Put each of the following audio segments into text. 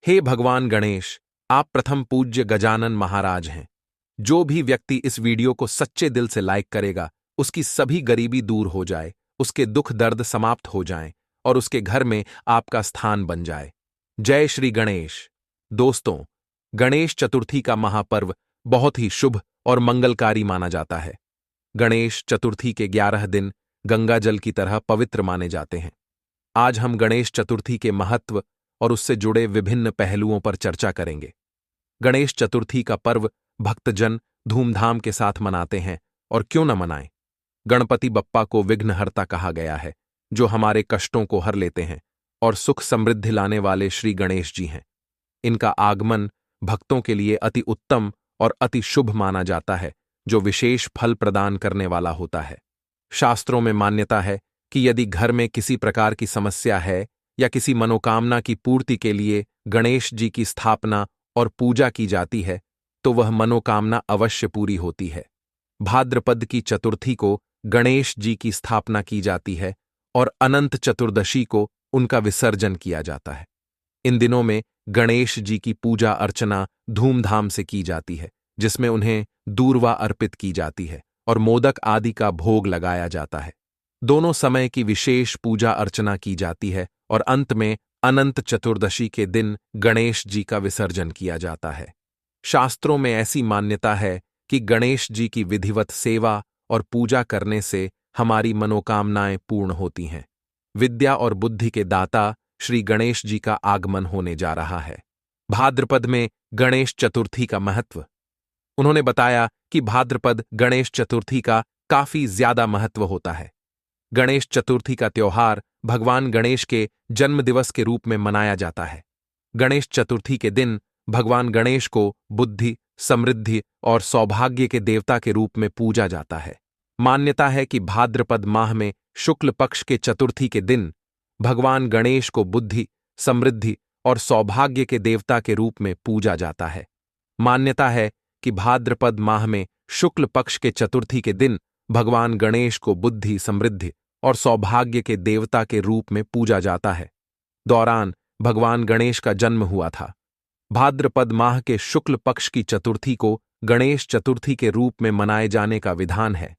हे भगवान गणेश, आप प्रथम पूज्य गजानन महाराज हैं। जो भी व्यक्ति इस वीडियो को सच्चे दिल से लाइक करेगा, उसकी सभी गरीबी दूर हो जाए, उसके दुख दर्द समाप्त हो जाएं और उसके घर में आपका स्थान बन जाए। जय श्री गणेश। दोस्तों, गणेश चतुर्थी का महापर्व बहुत ही शुभ और मंगलकारी माना जाता है। गणेश चतुर्थी के 11 दिन गंगा जल की तरह पवित्र माने जाते हैं। आज हम गणेश चतुर्थी के महत्व और उससे जुड़े विभिन्न पहलुओं पर चर्चा करेंगे। गणेश चतुर्थी का पर्व भक्तजन धूमधाम के साथ मनाते हैं, और क्यों न मनाएं। गणपति बप्पा को विघ्नहर्ता कहा गया है, जो हमारे कष्टों को हर लेते हैं और सुख समृद्धि लाने वाले श्री गणेश जी हैं। इनका आगमन भक्तों के लिए अति उत्तम और अति शुभ माना जाता है, जो विशेष फल प्रदान करने वाला होता है। शास्त्रों में मान्यता है कि यदि घर में किसी प्रकार की समस्या है या किसी मनोकामना की पूर्ति के लिए गणेश जी की स्थापना और पूजा की जाती है, तो वह मनोकामना अवश्य पूरी होती है। भाद्रपद की चतुर्थी को गणेश जी की स्थापना की जाती है और अनंत चतुर्दशी को उनका विसर्जन किया जाता है। इन दिनों में गणेश जी की पूजा अर्चना धूमधाम से की जाती है, जिसमें उन्हें दूर्वा अर्पित की जाती है और मोदक आदि का भोग लगाया जाता है। दोनों समय की विशेष पूजा अर्चना की जाती है और अंत में अनंत चतुर्दशी के दिन गणेश जी का विसर्जन किया जाता है। शास्त्रों में ऐसी मान्यता है कि गणेश जी की विधिवत सेवा और पूजा करने से हमारी मनोकामनाएं पूर्ण होती हैं। विद्या और बुद्धि के दाता श्री गणेश जी का आगमन होने जा रहा है। भाद्रपद में गणेश चतुर्थी का महत्व। उन्होंने बताया कि भाद्रपद गणेश चतुर्थी का काफी ज्यादा महत्व होता है। गणेश चतुर्थी का त्योहार भगवान गणेश के जन्मदिवस के रूप में मनाया जाता है। गणेश चतुर्थी के दिन भगवान गणेश को बुद्धि, समृद्धि और सौभाग्य के देवता के रूप में पूजा जाता है। मान्यता है कि भाद्रपद माह में शुक्ल पक्ष के चतुर्थी के दिन भगवान गणेश को बुद्धि, समृद्धि और सौभाग्य के देवता के रूप में पूजा जाता है। मान्यता है कि भाद्रपद माह में शुक्ल पक्ष के चतुर्थी के दिन भगवान गणेश को बुद्धि, समृद्धि और सौभाग्य के देवता के रूप में पूजा जाता है। दौरान भगवान गणेश का जन्म हुआ था। भाद्रपद माह के शुक्ल पक्ष की चतुर्थी को गणेश चतुर्थी के रूप में मनाए जाने का विधान है।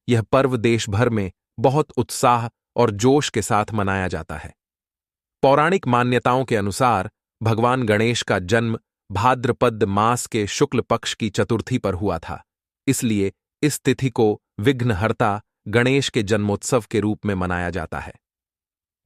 यह पर्व देश भर में बहुत उत्साह और जोश के साथ मनाया जाता है। पौराणिक मान्यताओं के अनुसार भगवान गणेश का जन्म भाद्रपद मास के शुक्ल पक्ष की चतुर्थी पर हुआ था, इसलिए इस तिथि को विघ्नहर्ता गणेश के जन्मोत्सव के रूप में मनाया जाता है।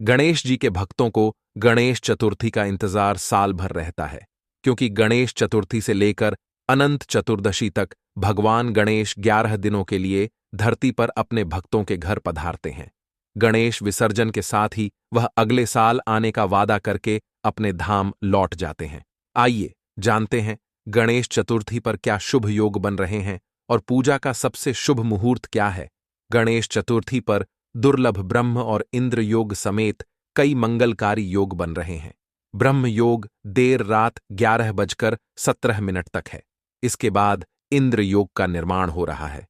गणेश जी के भक्तों को गणेश चतुर्थी का इंतजार साल भर रहता है, क्योंकि गणेश चतुर्थी से लेकर अनंत चतुर्दशी तक भगवान गणेश 11 दिनों के लिए धरती पर अपने भक्तों के घर पधारते हैं। गणेश विसर्जन के साथ ही वह अगले साल आने का वादा करके अपने धाम लौट जाते हैं। आइए जानते हैं गणेश चतुर्थी पर क्या शुभ योग बन रहे हैं और पूजा का सबसे शुभ मुहूर्त क्या है। गणेश चतुर्थी पर दुर्लभ ब्रह्म और इंद्र योग समेत कई मंगलकारी योग बन रहे हैं। ब्रह्म योग देर रात 11:17 तक है। इसके बाद इंद्र योग का निर्माण हो रहा है।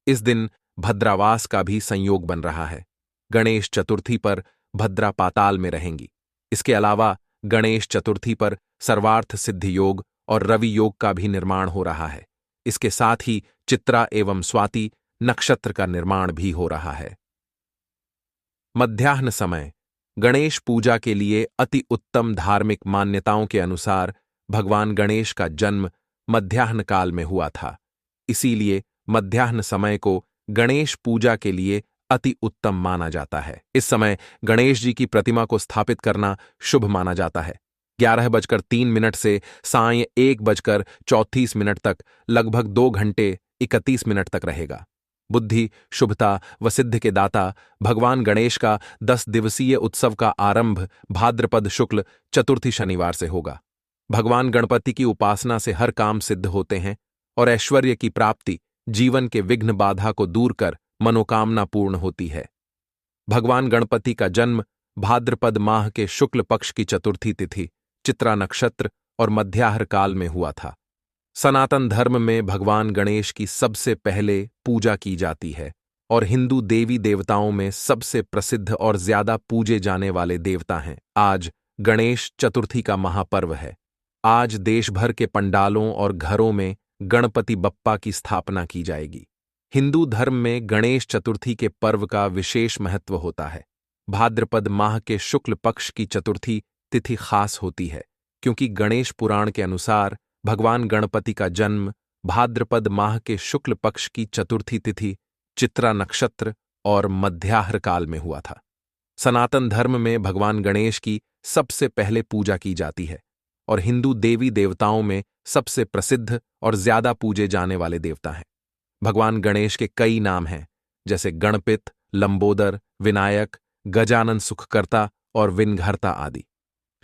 इस दिन भद्रावास का भी संयोग बन रहा है। गणेश चतुर्थी पर भद्रा पाताल में रहेंगी। इसके अलावा गणेश चतुर्थी पर सर्वार्थ सिद्धि योग और रवि योग का भी निर्माण हो रहा है। इसके साथ ही चित्रा एवं स्वाति नक्षत्र का निर्माण भी हो रहा है। मध्याह्न समय गणेश पूजा के लिए अति उत्तम धार्मिक मान्यताओं के अनुसार भगवान गणेश का जन्म मध्याह्न काल में हुआ था। इसीलिए मध्याह्न समय को गणेश पूजा के लिए अति उत्तम माना जाता है। इस समय गणेश जी की प्रतिमा को स्थापित करना शुभ माना जाता है। 11:03 से सायं 1:34 तक लगभग 2 घंटे 31 मिनट तक रहेगा। बुद्धि, शुभता व सिद्धि के दाता भगवान गणेश का 10 दिवसीय उत्सव का आरंभ भाद्रपद शुक्ल चतुर्थी शनिवार से होगा। भगवान गणपति की उपासना से हर काम सिद्ध होते हैं और ऐश्वर्य की प्राप्ति, जीवन के विघ्न बाधा को दूर कर मनोकामना पूर्ण होती है। भगवान गणपति का जन्म भाद्रपद माह के शुक्ल पक्ष की चतुर्थी तिथि, चित्रा नक्षत्र और मध्याह्न काल में हुआ था। सनातन धर्म में भगवान गणेश की सबसे पहले पूजा की जाती है और हिंदू देवी देवताओं में सबसे प्रसिद्ध और ज्यादा पूजे जाने वाले देवता हैं। आज गणेश चतुर्थी का महापर्व है। आज देश भर के पंडालों और घरों में गणपति बप्पा की स्थापना की जाएगी। हिंदू धर्म में गणेश चतुर्थी के पर्व का विशेष महत्व होता है। भाद्रपद माह के शुक्ल पक्ष की चतुर्थी तिथि खास होती है, क्योंकि गणेश पुराण के अनुसार भगवान गणपति का जन्म भाद्रपद माह के शुक्ल पक्ष की चतुर्थी तिथि चित्रा नक्षत्र और मध्याह्न काल में हुआ था। सनातन धर्म में भगवान गणेश की सबसे पहले पूजा की जाती है और हिंदू देवी देवताओं में सबसे प्रसिद्ध और ज्यादा पूजे जाने वाले देवता हैं। भगवान गणेश के कई नाम हैं, जैसे गणपित, लंबोदर, विनायक, गजानन सुखकर्ता और विघ्नहर्ता आदि।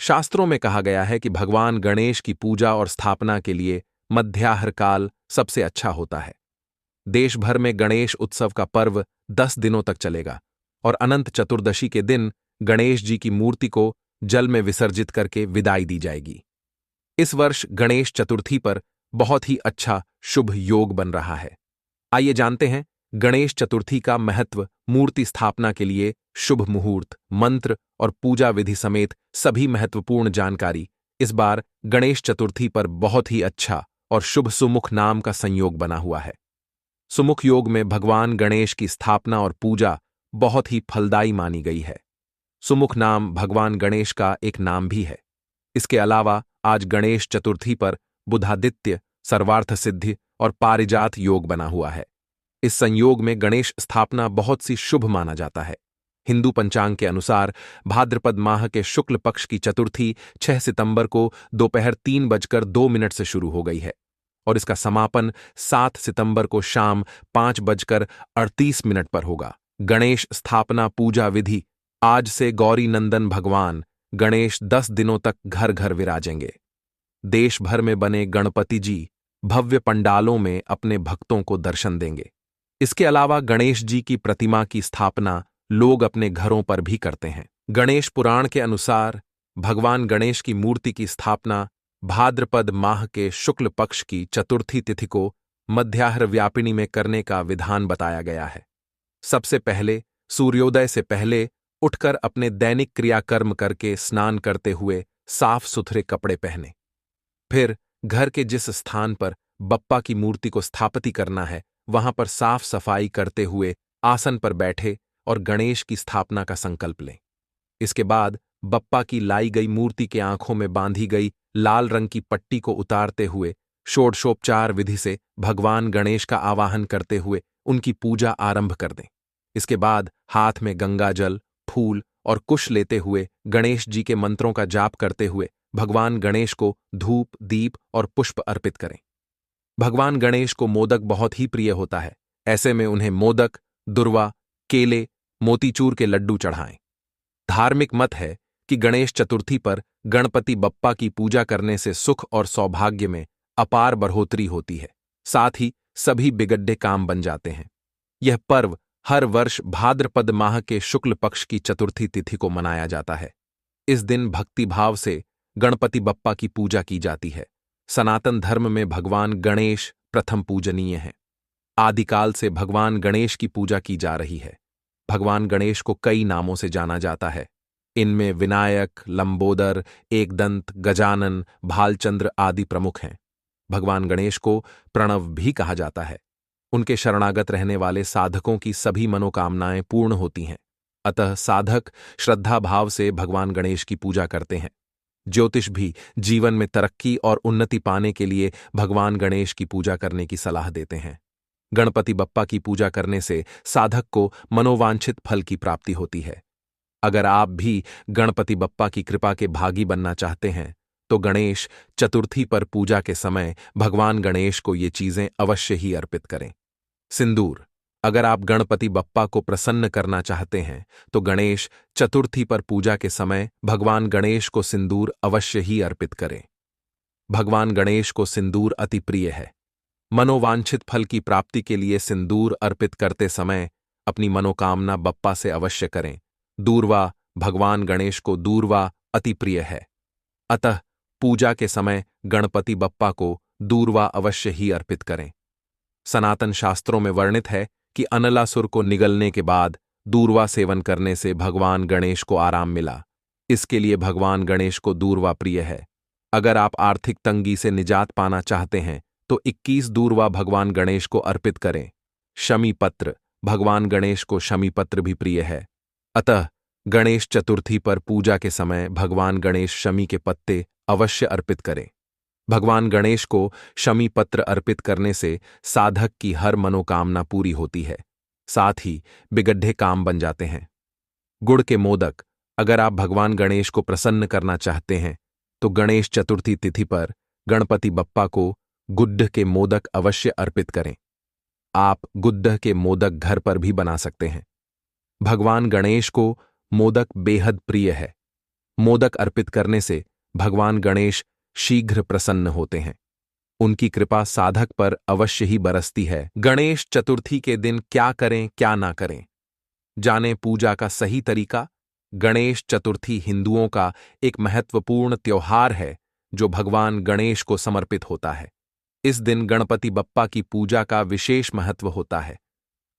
शास्त्रों में कहा गया है कि भगवान गणेश की पूजा और स्थापना के लिए मध्याह्न काल सबसे अच्छा होता है। देश भर में गणेश उत्सव का पर्व 10 दिनों तक चलेगा और अनंत चतुर्दशी के दिन गणेश जी की मूर्ति को जल में विसर्जित करके विदाई दी जाएगी। इस वर्ष गणेश चतुर्थी पर बहुत ही अच्छा शुभ योग बन रहा है। आइए जानते हैं गणेश चतुर्थी का महत्व, मूर्ति स्थापना के लिए शुभ मुहूर्त, मंत्र और पूजा विधि समेत सभी महत्वपूर्ण जानकारी। इस बार गणेश चतुर्थी पर बहुत ही अच्छा और शुभ सुमुख नाम का संयोग बना हुआ है। सुमुख योग में भगवान गणेश की स्थापना और पूजा बहुत ही फलदायी मानी गई है। सुमुख नाम भगवान गणेश का एक नाम भी है। इसके अलावा आज गणेश चतुर्थी पर बुधादित्य, सर्वार्थ सिद्धि और पारिजात योग बना हुआ है। इस संयोग में गणेश स्थापना बहुत सी शुभ माना जाता है। हिंदू पंचांग के अनुसार भाद्रपद माह के शुक्ल पक्ष की चतुर्थी 6 सितंबर को दोपहर 3:02 से शुरू हो गई है और इसका समापन 7 सितंबर को शाम 5:38 पर होगा। गणेश स्थापना पूजा विधि। आज से गौरी नंदन भगवान गणेश 10 दिनों तक घर घर विराजेंगे। देश भर में बने गणपति जी भव्य पंडालों में अपने भक्तों को दर्शन देंगे। इसके अलावा गणेश जी की प्रतिमा की स्थापना लोग अपने घरों पर भी करते हैं। गणेश पुराण के अनुसार भगवान गणेश की मूर्ति की स्थापना भाद्रपद माह के शुक्ल पक्ष की चतुर्थी तिथि को मध्याह्न व्यापिनी में करने का विधान बताया गया है। सबसे पहले सूर्योदय से पहले उठकर अपने दैनिक क्रियाकर्म करके स्नान करते हुए साफ सुथरे कपड़े पहने। फिर घर के जिस स्थान पर बप्पा की मूर्ति को स्थापित करना है वहां पर साफ सफाई करते हुए आसन पर बैठे और गणेश की स्थापना का संकल्प लें। इसके बाद बप्पा की लाई गई मूर्ति के आंखों में बांधी गई लाल रंग की पट्टी को उतारते हुए षोडशोपचार विधि से भगवान गणेश का आवाहन करते हुए उनकी पूजा आरंभ कर दें। इसके बाद हाथ में गंगा जल, फूल और कुश लेते हुए गणेश जी के मंत्रों का जाप करते हुए भगवान गणेश को धूप, दीप और पुष्प अर्पित करें। भगवान गणेश को मोदक बहुत ही प्रिय होता है। ऐसे में उन्हें मोदक, दुर्वा, केले, मोतीचूर के लड्डू चढ़ाएं। धार्मिक मत है कि गणेश चतुर्थी पर गणपति बप्पा की पूजा करने से सुख और सौभाग्य में अपार बढ़ोतरी होती है, साथ ही सभी बिगड़े काम बन जाते हैं। यह पर्व हर वर्ष भाद्रपद माह के शुक्ल पक्ष की चतुर्थी तिथि को मनाया जाता है। इस दिन भक्तिभाव से गणपति बप्पा की पूजा की जाती है। सनातन धर्म में भगवान गणेश प्रथम पूजनीय हैं। आदिकाल से भगवान गणेश की पूजा की जा रही है। भगवान गणेश को कई नामों से जाना जाता है। इनमें विनायक, लंबोदर, एकदंत, गजानन, भालचंद्र आदि प्रमुख हैं। भगवान गणेश को प्रणव भी कहा जाता है। उनके शरणागत रहने वाले साधकों की सभी मनोकामनाएं पूर्ण होती हैं। अतः साधक श्रद्धा भाव से भगवान गणेश की पूजा करते हैं। ज्योतिष भी जीवन में तरक्की और उन्नति पाने के लिए भगवान गणेश की पूजा करने की सलाह देते हैं। गणपति बप्पा की पूजा करने से साधक को मनोवांछित फल की प्राप्ति होती है। अगर आप भी गणपति बप्पा की कृपा के भागी बनना चाहते हैं तो गणेश चतुर्थी पर पूजा के समय भगवान गणेश को ये चीजें अवश्य ही अर्पित करें। सिंदूर। अगर आप गणपति बप्पा को प्रसन्न करना चाहते हैं तो गणेश चतुर्थी पर पूजा के समय भगवान गणेश को सिंदूर अवश्य ही अर्पित करें। भगवान गणेश को सिंदूर अति प्रिय है। मनोवांछित फल की प्राप्ति के लिए सिंदूर अर्पित करते समय अपनी मनोकामना बप्पा से अवश्य करें। दूर्वा। भगवान गणेश को दूर्वा अति प्रिय है, अतः पूजा के समय गणपति बप्पा को दूर्वा अवश्य ही अर्पित करें। सनातन शास्त्रों में वर्णित है कि अनलासुर को निगलने के बाद दूर्वा सेवन करने से भगवान गणेश को आराम मिला। इसके लिए भगवान गणेश को दूर्वा प्रिय है। अगर आप आर्थिक तंगी से निजात पाना चाहते हैं तो 21 दूर्वा भगवान गणेश को अर्पित करें। शमी पत्र, भगवान गणेश को शमी पत्र भी प्रिय है। अतः गणेश चतुर्थी पर पूजा के समय भगवान गणेश शमी के पत्ते अवश्य अर्पित करें। भगवान गणेश को शमी पत्र अर्पित करने से साधक की हर मनोकामना पूरी होती है, साथ ही बिगड्ढे काम बन जाते हैं। गुड़ के मोदक, अगर आप भगवान गणेश को प्रसन्न करना चाहते हैं तो गणेश चतुर्थी तिथि पर गणपति बप्पा को गुड्ड के मोदक अवश्य अर्पित करें। आप गुड्ड के मोदक घर पर भी बना सकते हैं। भगवान गणेश को मोदक बेहद प्रिय है। मोदक अर्पित करने से भगवान गणेश शीघ्र प्रसन्न होते हैं। उनकी कृपा साधक पर अवश्य ही बरसती है। गणेश चतुर्थी के दिन क्या करें क्या ना करें, जानें पूजा का सही तरीका। गणेश चतुर्थी हिंदुओं का एक महत्वपूर्ण त्योहार है जो भगवान गणेश को समर्पित होता है। इस दिन गणपति बप्पा की पूजा का विशेष महत्व होता है।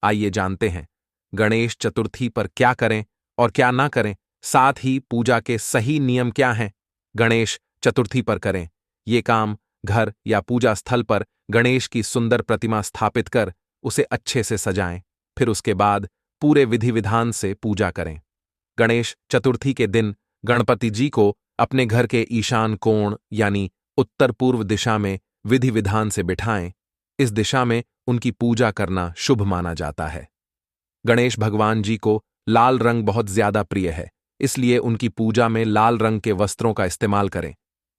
आइए जानते हैं गणेश चतुर्थी पर क्या करें और क्या ना करें, साथ ही पूजा के सही नियम क्या हैं। गणेश चतुर्थी पर करें ये काम। घर या पूजा स्थल पर गणेश की सुंदर प्रतिमा स्थापित कर उसे अच्छे से सजाएं। फिर उसके बाद पूरे विधि विधान से पूजा करें। गणेश चतुर्थी के दिन गणपति जी को अपने घर के ईशान कोण यानी उत्तर पूर्व दिशा में विधि विधान से बिठाएं। इस दिशा में उनकी पूजा करना शुभ माना जाता है। गणेश भगवान जी को लाल रंग बहुत ज्यादा प्रिय है, इसलिए उनकी पूजा में लाल रंग के वस्त्रों का इस्तेमाल करें।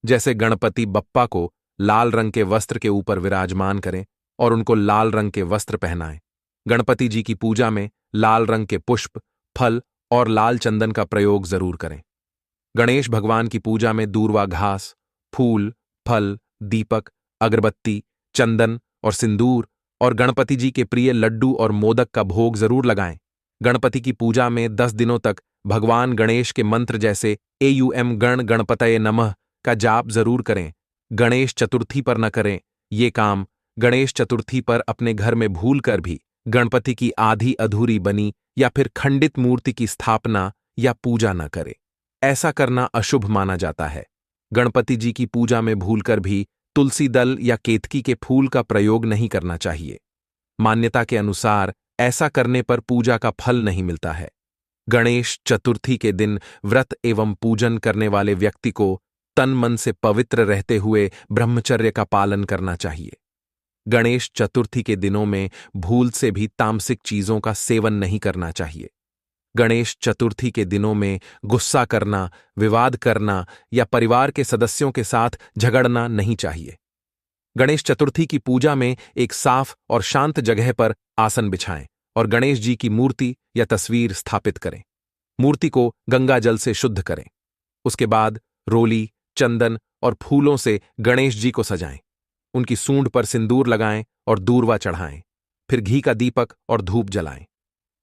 जैसे गणपति बप्पा को लाल रंग के वस्त्र के ऊपर विराजमान करें और उनको लाल रंग के वस्त्र पहनाएं। गणपति जी की पूजा में लाल रंग के पुष्प, फल और लाल चंदन का प्रयोग जरूर करें। गणेश भगवान की पूजा में दूर्वा घास, फूल, फल, दीपक, अगरबत्ती, चंदन और सिंदूर और गणपति जी के प्रिय लड्डू और मोदक का भोग जरूर लगाएं। गणपति की पूजा में 10 दिनों तक भगवान गणेश के मंत्र जैसे एयूएम गण गणपतये नमः का जाप जरूर करें। गणेश चतुर्थी पर न करें ये काम। गणेश चतुर्थी पर अपने घर में भूल कर भी गणपति की आधी अधूरी बनी या फिर खंडित मूर्ति की स्थापना या पूजा न करें। ऐसा करना अशुभ माना जाता है। गणपति जी की पूजा में भूलकर भी तुलसी दल या केतकी के फूल का प्रयोग नहीं करना चाहिए। मान्यता के अनुसार ऐसा करने पर पूजा का फल नहीं मिलता है। गणेश चतुर्थी के दिन व्रत एवं पूजन करने वाले व्यक्ति को तन मन से पवित्र रहते हुए ब्रह्मचर्य का पालन करना चाहिए। गणेश चतुर्थी के दिनों में भूल से भी तामसिक चीजों का सेवन नहीं करना चाहिए। गणेश चतुर्थी के दिनों में गुस्सा करना, विवाद करना या परिवार के सदस्यों के साथ झगड़ना नहीं चाहिए। गणेश चतुर्थी की पूजा में एक साफ और शांत जगह पर आसन बिछाएं और गणेश जी की मूर्ति या तस्वीर स्थापित करें। मूर्ति को गंगा जल से शुद्ध करें। उसके बाद रोली, चंदन और फूलों से गणेश जी को सजाएं। उनकी सूंड पर सिंदूर लगाएं और दूर्वा चढ़ाएं। फिर घी का दीपक और धूप जलाएं।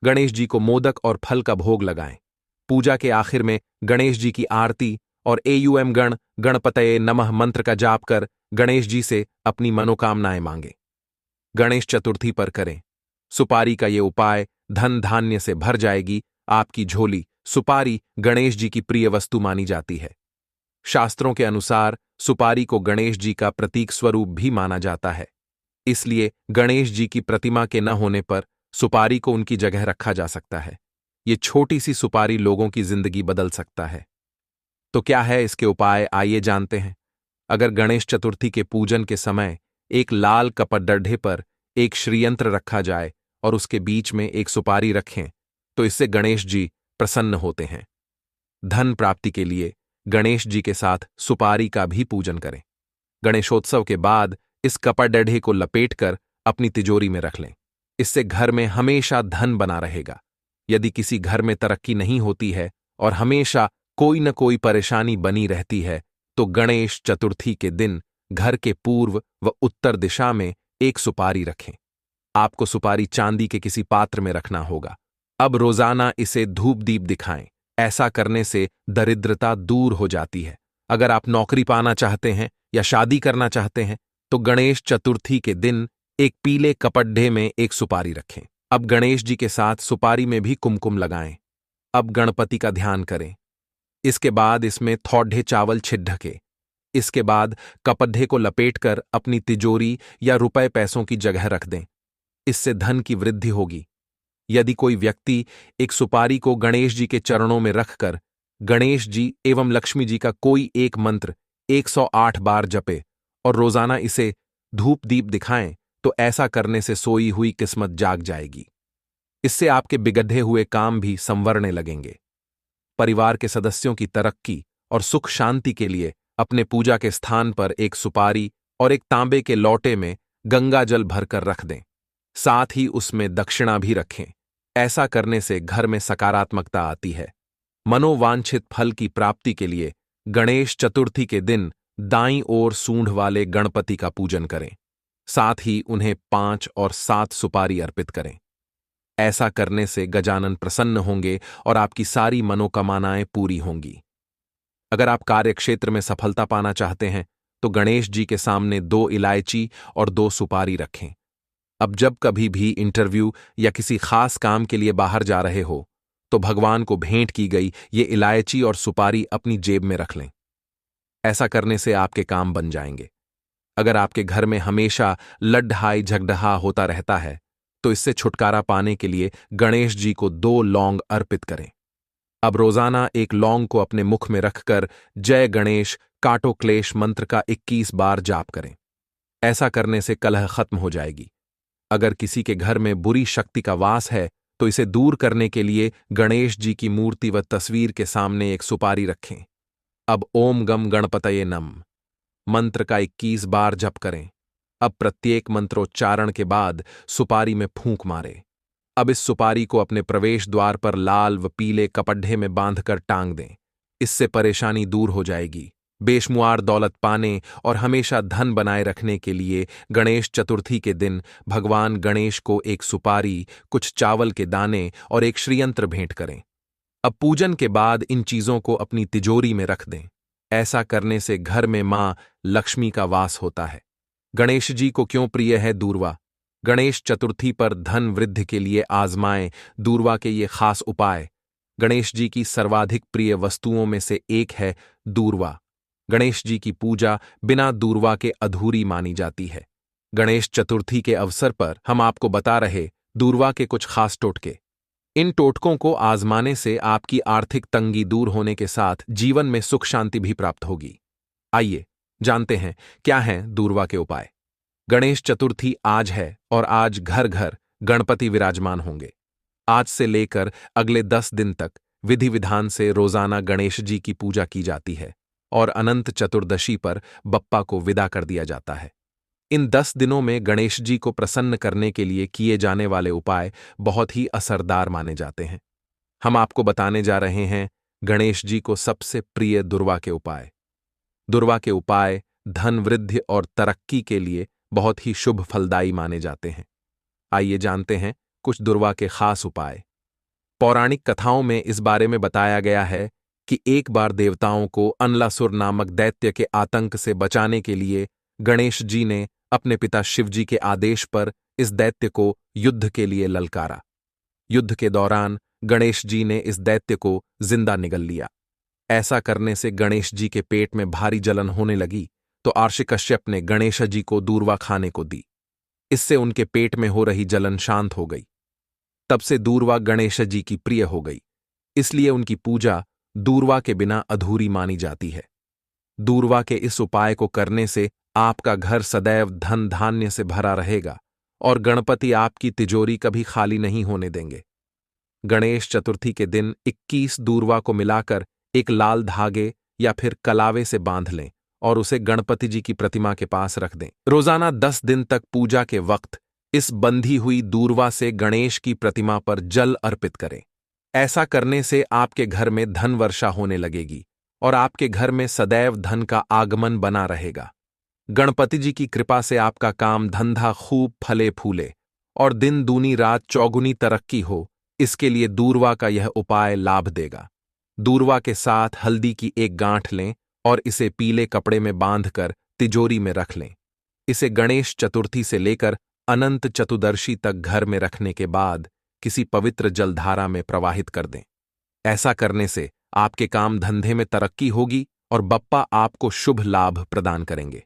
गणेश जी को मोदक और फल का भोग लगाएं। पूजा के आखिर में गणेश जी की आरती और एयूएम गण गणपतये नमः मंत्र का जाप कर गणेश जी से अपनी मनोकामनाएं मांगे। गणेश चतुर्थी पर करें सुपारी का ये उपाय। धन धान्य से भर जाएगी आपकी झोली। सुपारी गणेश जी की प्रिय वस्तु मानी जाती है। शास्त्रों के अनुसार सुपारी को गणेश जी का प्रतीक स्वरूप भी माना जाता है, इसलिए गणेश जी की प्रतिमा के न होने पर सुपारी को उनकी जगह रखा जा सकता है। ये छोटी सी सुपारी लोगों की जिंदगी बदल सकता है। तो क्या है इसके उपाय, आइए जानते हैं। अगर गणेश चतुर्थी के पूजन के समय एक लाल कपड़डढ़े पर एक श्रीयंत्र रखा जाए और उसके बीच में एक सुपारी रखें तो इससे गणेश जी प्रसन्न होते हैं। धन प्राप्ति के लिए गणेश जी के साथ सुपारी का भी पूजन करें। गणेशोत्सव के बाद इस कपड़डढ़े को लपेटकर अपनी तिजोरी में रख लें। इससे घर में हमेशा धन बना रहेगा। यदि किसी घर में तरक्की नहीं होती है और हमेशा कोई न कोई परेशानी बनी रहती है तो गणेश चतुर्थी के दिन घर के पूर्व व उत्तर दिशा में एक सुपारी रखें। आपको सुपारी चांदी के किसी पात्र में रखना होगा। अब रोजाना इसे धूप दीप दिखाएं। ऐसा करने से दरिद्रता दूर हो जाती है। अगर आप नौकरी पाना चाहते हैं या शादी करना चाहते हैं तो गणेश चतुर्थी के दिन एक पीले कपड़े में एक सुपारी रखें। अब गणेश जी के साथ सुपारी में भी कुमकुम लगाएं। अब गणपति का ध्यान करें। इसके बाद इसमें थोड़े चावल छिड़के। इसके बाद कपड्ढे को लपेटकर अपनी तिजोरी या रुपए पैसों की जगह रख दें। इससे धन की वृद्धि होगी। यदि कोई व्यक्ति एक सुपारी को गणेश जी के चरणों में रखकर गणेश जी एवं लक्ष्मी जी का कोई एक मंत्र 108 बार जपे और रोजाना इसे धूप दीप दिखाएं, तो ऐसा करने से सोई हुई किस्मत जाग जाएगी। इससे आपके बिगड़े हुए काम भी संवरने लगेंगे। परिवार के सदस्यों की तरक्की और सुख शांति के लिए अपने पूजा के स्थान पर एक सुपारी और एक तांबे के लोटे में गंगा जल भरकर रख दें। साथ ही उसमें दक्षिणा भी रखें। ऐसा करने से घर में सकारात्मकता आती है। मनोवांछित फल की प्राप्ति के लिए गणेश चतुर्थी के दिन दाईं ओर सूंड वाले गणपति का पूजन करें। साथ ही उन्हें 5 और 7 सुपारी अर्पित करें। ऐसा करने से गजानन प्रसन्न होंगे और आपकी सारी मनोकामनाएं पूरी होंगी। अगर आप कार्यक्षेत्र में सफलता पाना चाहते हैं तो गणेश जी के सामने 2 इलायची और 2 सुपारी रखें। अब जब कभी भी इंटरव्यू या किसी खास काम के लिए बाहर जा रहे हो तो भगवान को भेंट की गई ये इलायची और सुपारी अपनी जेब में रख लें। ऐसा करने से आपके काम बन जाएंगे। अगर आपके घर में हमेशा लड्ढाई झगड़हा होता रहता है तो इससे छुटकारा पाने के लिए गणेश जी को 2 लौंग अर्पित करें। अब रोजाना एक लौंग को अपने मुख में रखकर जय गणेश काटो क्लेश मंत्र का 21 बार जाप करें। ऐसा करने से कलह खत्म हो जाएगी। अगर किसी के घर में बुरी शक्ति का वास है तो इसे दूर करने के लिए गणेश जी की मूर्ति व तस्वीर के सामने एक सुपारी रखें। अब ओम गम गणपतये नम मंत्र का 21 बार जप करें। अब प्रत्येक मंत्रोच्चारण के बाद सुपारी में फूंक मारे। अब इस सुपारी को अपने प्रवेश द्वार पर लाल व पीले कपड्ढे में बांधकर टांग दें। इससे परेशानी दूर हो जाएगी। बेशुमार दौलत पाने और हमेशा धन बनाए रखने के लिए गणेश चतुर्थी के दिन भगवान गणेश को एक सुपारी, कुछ चावल के दाने और एक श्रीयंत्र भेंट करें। अब पूजन के बाद इन चीजों को अपनी तिजोरी में रख दें। ऐसा करने से घर में मां लक्ष्मी का वास होता है। गणेश जी को क्यों प्रिय है दूर्वा? गणेश चतुर्थी पर धन वृद्धि के लिए आजमाएं दूर्वा के ये खास उपाय। गणेश जी की सर्वाधिक प्रिय वस्तुओं में से एक है दूर्वा। गणेश जी की पूजा बिना दूर्वा के अधूरी मानी जाती है। गणेश चतुर्थी के अवसर पर हम आपको बता रहे दूर्वा के कुछ खास टोटके। इन टोटकों को आजमाने से आपकी आर्थिक तंगी दूर होने के साथ जीवन में सुख शांति भी प्राप्त होगी। आइए जानते हैं क्या हैं दूर्वा के उपाय। गणेश चतुर्थी आज है और आज घर घर गणपति विराजमान होंगे। आज से लेकर अगले 10 दिन तक विधि विधान से रोजाना गणेश जी की पूजा की जाती है और अनंत चतुर्दशी पर बप्पा को विदा कर दिया जाता है। इन 10 दिनों में गणेश जी को प्रसन्न करने के लिए किए जाने वाले उपाय बहुत ही असरदार माने जाते हैं। हम आपको बताने जा रहे हैं गणेश जी को सबसे प्रिय दुर्वा के उपाय। दुर्वा के उपाय धन वृद्धि और तरक्की के लिए बहुत ही शुभ फलदायी माने जाते हैं। आइए जानते हैं कुछ दुर्वा के खास उपाय। पौराणिक कथाओं में इस बारे में बताया गया है कि एक बार देवताओं को अनलासुर नामक दैत्य के आतंक से बचाने के लिए गणेश जी ने अपने पिता शिव जी के आदेश पर इस दैत्य को युद्ध के लिए ललकारा। युद्ध के दौरान गणेश जी ने इस दैत्य को जिंदा निगल लिया। ऐसा करने से गणेश जी के पेट में भारी जलन होने लगी तो आर्षि कश्यप ने गणेश जी को दूर्वा खाने को दी। इससे उनके पेट में हो रही जलन शांत हो गई। तब से दूर्वा गणेश जी की प्रिय हो गई, इसलिए उनकी पूजा दूर्वा के बिना अधूरी मानी जाती है। दूर्वा के इस उपाय को करने से आपका घर सदैव धन धान्य से भरा रहेगा और गणपति आपकी तिजोरी कभी खाली नहीं होने देंगे। गणेश चतुर्थी के दिन 21 दूर्वा को मिलाकर एक लाल धागे या फिर कलावे से बांध लें और उसे गणपति जी की प्रतिमा के पास रख दें। रोजाना 10 दिन तक पूजा के वक्त इस बंधी हुई दूर्वा से गणेश की प्रतिमा पर जल अर्पित करें। ऐसा करने से आपके घर में धन वर्षा होने लगेगी और आपके घर में सदैव धन का आगमन बना रहेगा। गणपति जी की कृपा से आपका काम धंधा खूब फले फूले और दिन दूनी रात चौगुनी तरक्की हो, इसके लिए दूर्वा का यह उपाय लाभ देगा। दूर्वा के साथ हल्दी की एक गांठ लें और इसे पीले कपड़े में बांधकर तिजोरी में रख लें। इसे गणेश चतुर्थी से लेकर अनंत चतुर्दशी तक घर में रखने के बाद किसी पवित्र जलधारा में प्रवाहित कर दें। ऐसा करने से आपके काम धंधे में तरक्की होगी और बप्पा आपको शुभ लाभ प्रदान करेंगे।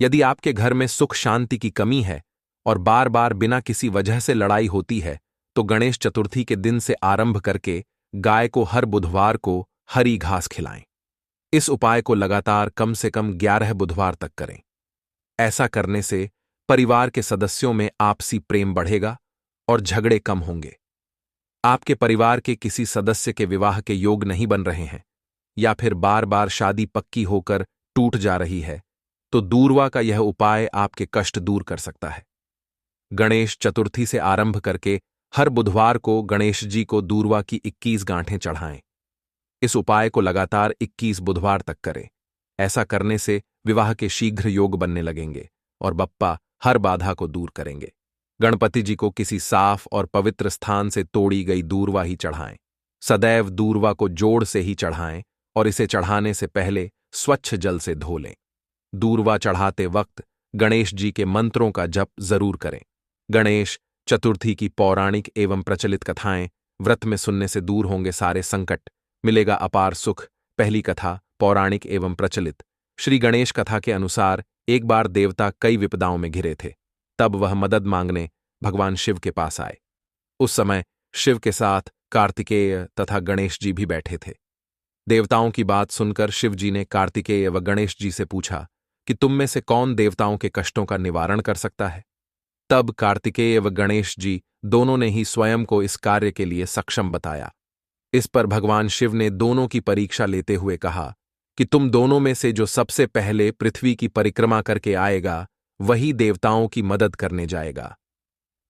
यदि आपके घर में सुख शांति की कमी है और बार बार बिना किसी वजह से लड़ाई होती है, तो गणेश चतुर्थी के दिन से आरंभ करके गाय को हर बुधवार को हरी घास खिलाएं। इस उपाय को लगातार कम से कम 11 बुधवार तक करें। ऐसा करने से परिवार के सदस्यों में आपसी प्रेम बढ़ेगा और झगड़े कम होंगे। आपके परिवार के किसी सदस्य के विवाह के योग नहीं बन रहे हैं या फिर बार बार शादी पक्की होकर टूट जा रही है, तो दूर्वा का यह उपाय आपके कष्ट दूर कर सकता है। गणेश चतुर्थी से आरंभ करके हर बुधवार को गणेश जी को दूर्वा की 21 गांठें चढ़ाएं। इस उपाय को लगातार 21 बुधवार तक करें। ऐसा करने से विवाह के शीघ्र योग बनने लगेंगे और बप्पा हर बाधा को दूर करेंगे। गणपति जी को किसी साफ और पवित्र स्थान से तोड़ी गई दूर्वा ही चढ़ाएं। सदैव दूर्वा को जोड़ से ही चढ़ाएं और इसे चढ़ाने से पहले स्वच्छ जल से धो लें। दूर्वा चढ़ाते वक्त गणेश जी के मंत्रों का जप जरूर करें। गणेश चतुर्थी की पौराणिक एवं प्रचलित कथाएं व्रत में सुनने से दूर होंगे सारे संकट, मिलेगा अपार सुख। पहली कथा पौराणिक एवं प्रचलित। श्री गणेश कथा के अनुसार एक बार देवता कई विपदाओं में घिरे थे। तब वह मदद मांगने भगवान शिव के पास आए। उस समय शिव के साथ कार्तिकेय तथा गणेश जी भी बैठे थे। देवताओं की बात सुनकर शिव जी ने कार्तिकेय व गणेश जी से पूछा कि तुम में से कौन देवताओं के कष्टों का निवारण कर सकता है। तब कार्तिकेय व गणेश जी दोनों ने ही स्वयं को इस कार्य के लिए सक्षम बताया। इस पर भगवान शिव ने दोनों की परीक्षा लेते हुए कहा कि तुम दोनों में से जो सबसे पहले पृथ्वी की परिक्रमा करके आएगा, वही देवताओं की मदद करने जाएगा।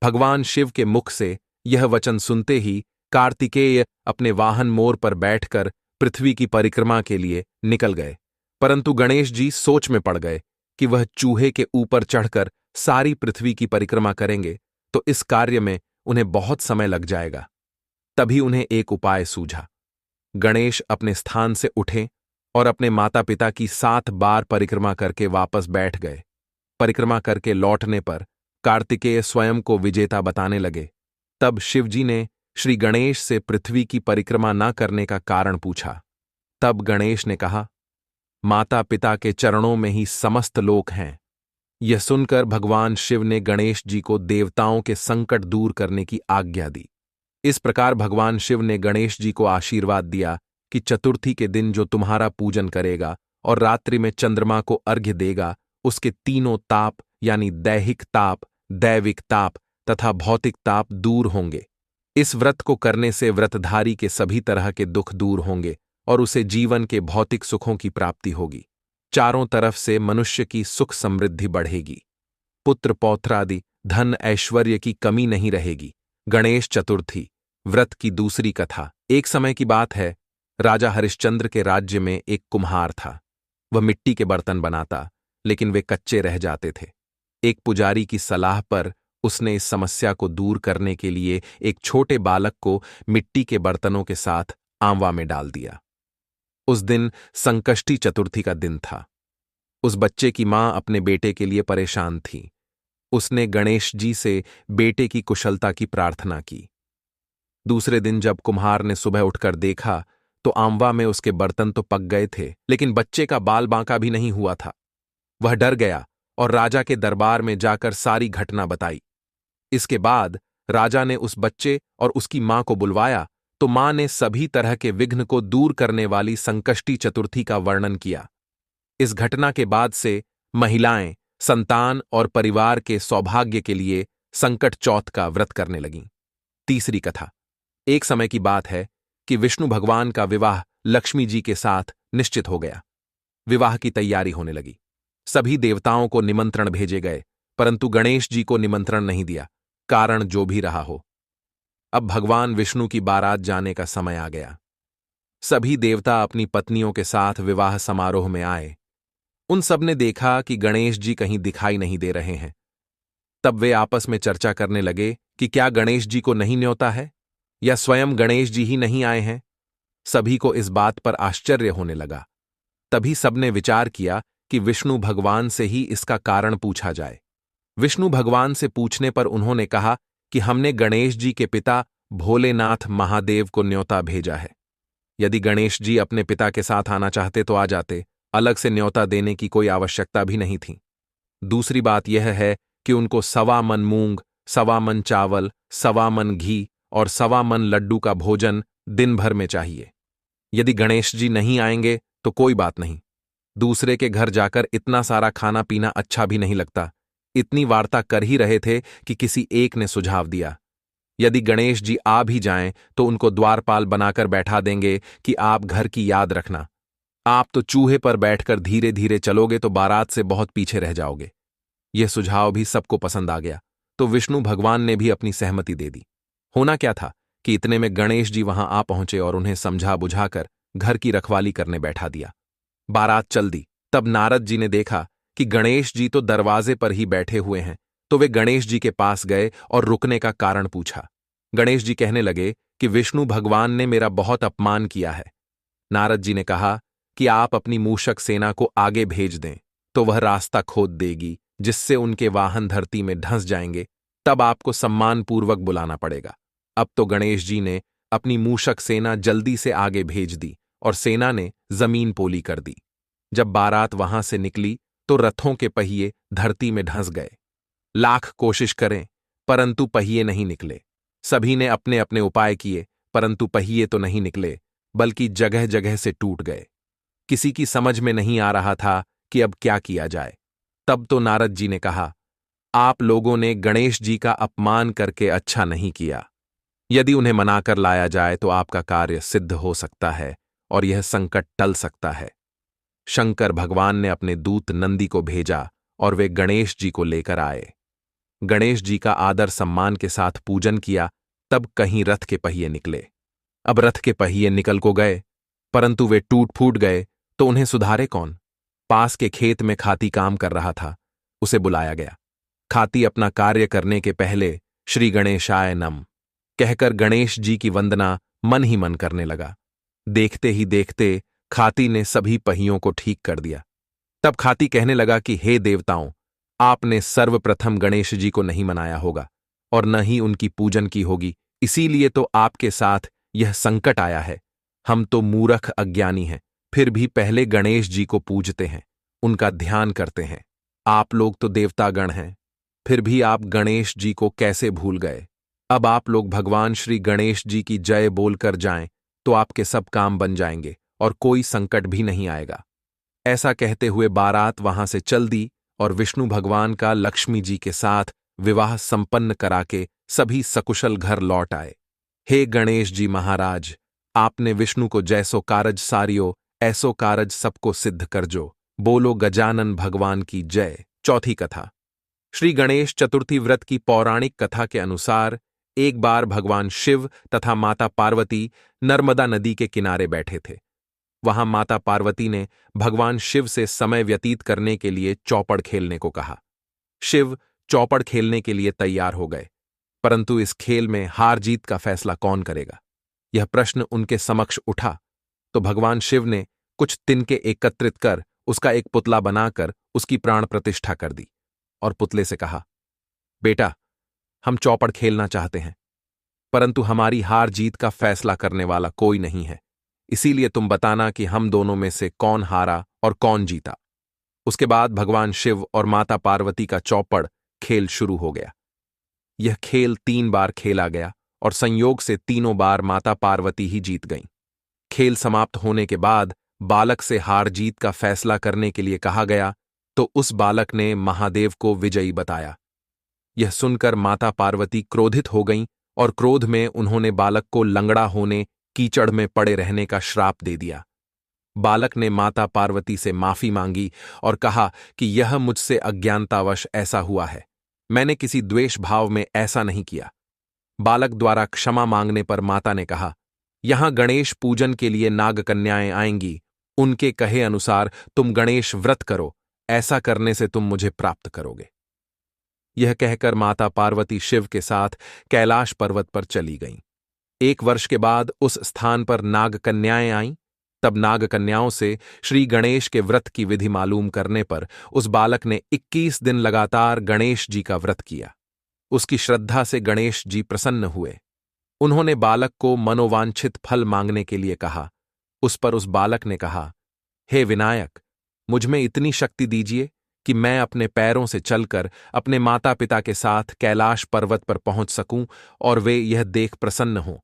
भगवान शिव के मुख से यह वचन सुनते ही कार्तिकेय अपने वाहन मोर पर बैठकर पृथ्वी की परिक्रमा के लिए निकल गए, परंतु गणेश जी सोच में पड़ गए कि वह चूहे के ऊपर चढ़कर सारी पृथ्वी की परिक्रमा करेंगे तो इस कार्य में उन्हें बहुत समय लग जाएगा। तभी उन्हें एक उपाय सूझा। गणेश अपने स्थान से उठे और अपने माता पिता की 7 बार परिक्रमा करके वापस बैठ गए। परिक्रमा करके लौटने पर कार्तिकेय स्वयं को विजेता बताने लगे। तब शिवजी ने श्री गणेश से पृथ्वी की परिक्रमा न करने का कारण पूछा। तब गणेश ने कहा, माता पिता के चरणों में ही समस्त लोक हैं। यह सुनकर भगवान शिव ने गणेश जी को देवताओं के संकट दूर करने की आज्ञा दी। इस प्रकार भगवान शिव ने गणेश जी को आशीर्वाद दिया कि चतुर्थी के दिन जो तुम्हारा पूजन करेगा और रात्रि में चंद्रमा को अर्घ्य देगा, उसके तीनों ताप यानी दैहिक ताप, दैविक ताप तथा भौतिक ताप दूर होंगे। इस व्रत को करने से व्रतधारी के सभी तरह के दुख दूर होंगे और उसे जीवन के भौतिक सुखों की प्राप्ति होगी। चारों तरफ से मनुष्य की सुख समृद्धि बढ़ेगी। पुत्र पौत्रादि धन ऐश्वर्य की कमी नहीं रहेगी। गणेश चतुर्थी व्रत की दूसरी कथा। एक समय की बात है, राजा हरिश्चंद्र के राज्य में एक कुम्हार था। वह मिट्टी के बर्तन बनाता, लेकिन वे कच्चे रह जाते थे। एक पुजारी की सलाह पर उसने इस समस्या को दूर करने के लिए एक छोटे बालक को मिट्टी के बर्तनों के साथ आंवा में डाल दिया। उस दिन संकष्टी चतुर्थी का दिन था। उस बच्चे की मां अपने बेटे के लिए परेशान थी। उसने गणेश जी से बेटे की कुशलता की प्रार्थना की। दूसरे दिन जब कुम्हार ने सुबह उठकर देखा तो आंवा में उसके बर्तन तो पक गए थे, लेकिन बच्चे का बाल बांका भी नहीं हुआ था। वह डर गया और राजा के दरबार में जाकर सारी घटना बताई। इसके बाद राजा ने उस बच्चे और उसकी मां को बुलवाया तो मां ने सभी तरह के विघ्न को दूर करने वाली संकष्टी चतुर्थी का वर्णन किया। इस घटना के बाद से महिलाएं संतान और परिवार के सौभाग्य के लिए संकट चौथ का व्रत करने लगीं। तीसरी कथा। एक समय की बात है कि विष्णु भगवान का विवाह लक्ष्मी जी के साथ निश्चित हो गया। विवाह की तैयारी होने लगी। सभी देवताओं को निमंत्रण भेजे गए, परंतु गणेश जी को निमंत्रण नहीं दिया, कारण जो भी रहा हो। अब भगवान विष्णु की बारात जाने का समय आ गया। सभी देवता अपनी पत्नियों के साथ विवाह समारोह में आए। उन सब ने देखा कि गणेश जी कहीं दिखाई नहीं दे रहे हैं। तब वे आपस में चर्चा करने लगे कि क्या गणेश जी को नहीं न्योता है या स्वयं गणेश जी ही नहीं आए हैं। सभी को इस बात पर आश्चर्य होने लगा। तभी सबने विचार किया कि विष्णु भगवान से ही इसका कारण पूछा जाए। विष्णु भगवान से पूछने पर उन्होंने कहा कि हमने गणेश जी के पिता भोलेनाथ महादेव को न्योता भेजा है। यदि गणेश जी अपने पिता के साथ आना चाहते तो आ जाते, अलग से न्योता देने की कोई आवश्यकता भी नहीं थी। दूसरी बात यह है कि उनको 1.25 मन मूंग, 1.25 मन चावल, 1.25 मन घी और 1.25 मन लड्डू का भोजन दिन भर में चाहिए। यदि गणेश जी नहीं आएंगे तो कोई बात नहीं, दूसरे के घर जाकर इतना सारा खाना पीना अच्छा भी नहीं लगता। इतनी वार्ता कर ही रहे थे कि किसी एक ने सुझाव दिया, यदि गणेश जी आ भी जाएं तो उनको द्वारपाल बनाकर बैठा देंगे कि आप घर की याद रखना। आप तो चूहे पर बैठकर धीरे धीरे चलोगे तो बारात से बहुत पीछे रह जाओगे। यह सुझाव भी सबको पसंद आ गया, तो विष्णु भगवान ने भी अपनी सहमति दे दी। होना क्या था कि इतने में गणेश जी वहां आ पहुंचे और उन्हें समझा बुझाकर घर की रखवाली करने बैठा दिया। बारात चल दी। तब नारद जी ने देखा कि गणेश जी तो दरवाजे पर ही बैठे हुए हैं, तो वे गणेश जी के पास गए और रुकने का कारण पूछा। गणेश जी कहने लगे कि विष्णु भगवान ने मेरा बहुत अपमान किया है। नारद जी ने कहा कि आप अपनी मूषक सेना को आगे भेज दें, तो वह रास्ता खोद देगी, जिससे उनके वाहन धरती में धंस जाएंगे। तब आपको सम्मानपूर्वक बुलाना पड़ेगा। अब तो गणेश जी ने अपनी मूषक सेना जल्दी से आगे भेज दी और सेना ने जमीन पोली कर दी। जब बारात वहां से निकली तो रथों के पहिए धरती में धंस गए। लाख कोशिश करें परंतु पहिए नहीं निकले। सभी ने अपने अपने उपाय किए, परंतु पहिए तो नहीं निकले, बल्कि जगह जगह से टूट गए। किसी की समझ में नहीं आ रहा था कि अब क्या किया जाए। तब तो नारद जी ने कहा, आप लोगों ने गणेश जी का अपमान करके अच्छा नहीं किया। यदि उन्हें मनाकर लाया जाए तो आपका कार्य सिद्ध हो सकता है और यह संकट टल सकता है। शंकर भगवान ने अपने दूत नंदी को भेजा और वे गणेश जी को लेकर आए। गणेश जी का आदर सम्मान के साथ पूजन किया, तब कहीं रथ के पहिए निकले। अब रथ के पहिए निकल को गए, परंतु वे टूट फूट गए तो उन्हें सुधारे कौन। पास के खेत में खाती काम कर रहा था, उसे बुलाया गया। खाती अपना कार्य करने के पहले श्री गणेशाय नम कहकर गणेश जी की वंदना मन ही मन करने लगा। देखते ही देखते खाती ने सभी पहियों को ठीक कर दिया। तब खाती कहने लगा कि हे देवताओं, आपने सर्वप्रथम गणेश जी को नहीं मनाया होगा और न ही उनकी पूजन की होगी, इसीलिए तो आपके साथ यह संकट आया है। हम तो मूर्ख अज्ञानी हैं, फिर भी पहले गणेश जी को पूजते हैं, उनका ध्यान करते हैं। आप लोग तो देवतागण हैं, फिर भी आप गणेश जी को कैसे भूल गए। अब आप लोग भगवान श्री गणेश जी की जय बोलकर जाएं तो आपके सब काम बन जाएंगे और कोई संकट भी नहीं आएगा। ऐसा कहते हुए बारात वहां से चल दी और विष्णु भगवान का लक्ष्मी जी के साथ विवाह संपन्न करा के सभी सकुशल घर लौट आए। हे गणेश जी महाराज, आपने विष्णु को जैसो कारज सारियो, ऐसो कारज सबको सिद्ध कर जो। बोलो गजानन भगवान की जय। चौथी कथा। श्री गणेश चतुर्थी व्रत की पौराणिक कथा के अनुसार एक बार भगवान शिव तथा माता पार्वती नर्मदा नदी के किनारे बैठे थे। वहां माता पार्वती ने भगवान शिव से समय व्यतीत करने के लिए चौपड़ खेलने को कहा। शिव चौपड़ खेलने के लिए तैयार हो गए, परंतु इस खेल में हार जीत का फैसला कौन करेगा, यह प्रश्न उनके समक्ष उठा। तो भगवान शिव ने कुछ तिनके एकत्रित कर उसका एक पुतला बनाकर उसकी प्राण प्रतिष्ठा कर दी और पुतले से कहा, बेटा, हम चौपड़ खेलना चाहते हैं, परंतु हमारी हार जीत का फैसला करने वाला कोई नहीं है, इसीलिए तुम बताना कि हम दोनों में से कौन हारा और कौन जीता। उसके बाद भगवान शिव और माता पार्वती का चौपड़ खेल शुरू हो गया। यह खेल 3 बार खेला गया और संयोग से तीनों बार माता पार्वती ही जीत गईं। खेल समाप्त होने के बाद बालक से हार जीत का फैसला करने के लिए कहा गया, तो उस बालक ने महादेव को विजयी बताया। यह सुनकर माता पार्वती क्रोधित हो गईं और क्रोध में उन्होंने बालक को लंगड़ा होने, कीचड़ में पड़े रहने का श्राप दे दिया। बालक ने माता पार्वती से माफी मांगी और कहा कि यह मुझसे अज्ञानतावश ऐसा हुआ है, मैंने किसी द्वेष भाव में ऐसा नहीं किया। बालक द्वारा क्षमा मांगने पर माता ने कहा, यहां गणेश पूजन के लिए नाग कन्याएं आएंगी, उनके कहे अनुसार तुम गणेश व्रत करो, ऐसा करने से तुम मुझे प्राप्त करोगे। यह कहकर माता पार्वती शिव के साथ कैलाश पर्वत पर चली गईं। 1 वर्ष के बाद उस स्थान पर नाग कन्याएं आईं। तब नाग कन्याओं से श्री गणेश के व्रत की विधि मालूम करने पर उस बालक ने 21 दिन लगातार गणेश जी का व्रत किया। उसकी श्रद्धा से गणेश जी प्रसन्न हुए। उन्होंने बालक को मनोवांछित फल मांगने के लिए कहा, उस पर उस बालक ने कहा, हे विनायक, मुझ में इतनी शक्ति दीजिए कि मैं अपने पैरों से चलकर अपने माता पिता के साथ कैलाश पर्वत पर पहुंच सकूं और वे यह देख प्रसन्न हों।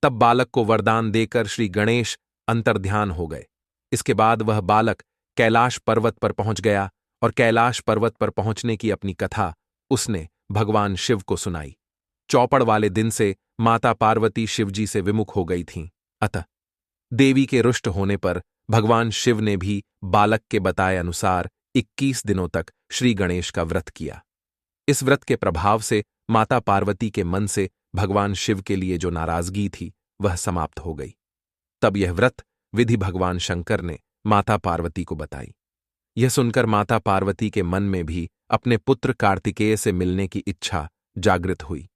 तब बालक को वरदान देकर श्री गणेश अंतर्ध्यान हो गए। इसके बाद वह बालक कैलाश पर्वत पर पहुंच गया और कैलाश पर्वत पर पहुंचने की अपनी कथा उसने भगवान शिव को सुनाई। चौपड़ वाले दिन से माता पार्वती शिवजी से विमुख हो गई थीं। अतः देवी के रुष्ट होने पर भगवान शिव ने भी बालक के बताए अनुसार 21 दिनों तक श्री गणेश का व्रत किया। इस व्रत के प्रभाव से माता पार्वती के मन से भगवान शिव के लिए जो नाराजगी थी वह समाप्त हो गई। तब यह व्रत विधि भगवान शंकर ने माता पार्वती को बताई। यह सुनकर माता पार्वती के मन में भी अपने पुत्र कार्तिकेय से मिलने की इच्छा जागृत हुई।